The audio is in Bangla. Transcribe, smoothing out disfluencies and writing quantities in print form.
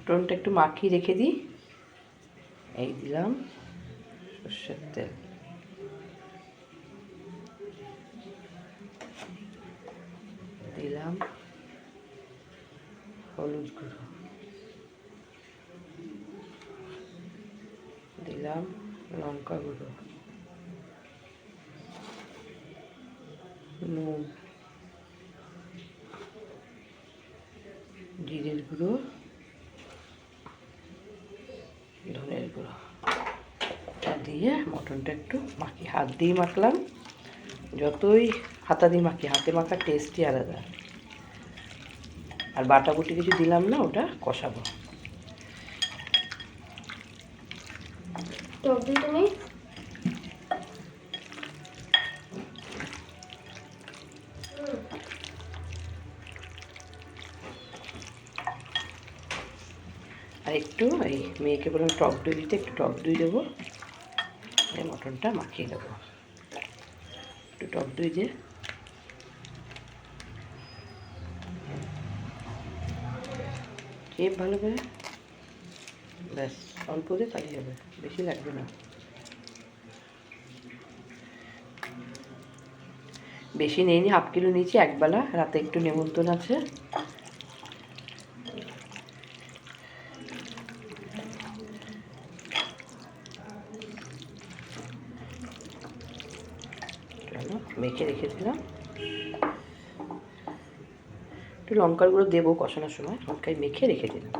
মটনটা একটু মাখিয়ে রেখে দিই। এই দিলাম সর্ষের তেল, দিলাম হলুদ গুঁড়ো, দিলাম লঙ্কা গুঁড়ো, নুন, জিরের গুঁড়ো, ধনের গুঁড়ো দিয়ে মটনটা একটু মাখি, হাত দিয়ে মাখলাম। যতই হাতা দিয়ে মাখি, হাতে মাখার টেস্টই আলাদা। আর বাটা বুটি কিছু দিলাম না, ওটা কষাবো। তুমি আর একটু এই মেয়েকে বললাম টক দই দিতে, একটু টক দই দেবো, এই মটনটা মাখিয়ে দেবো। একটু টক দই দিয়ে খেয়ে ভালো করে, ব্যাস অল্প দিয়ে তাই হবে, বেশি লাগবে না। বেশি নিইনি, 1/2 কিলো নিয়েছি একবেলা, রাতে একটু নেমন্তন্ন আছে। চলো মেখে রেখে দিলাম। একটু লঙ্কার গুঁড়ো দেবো কষানোর সময়, লঙ্কায় মেখে রেখে দিলাম।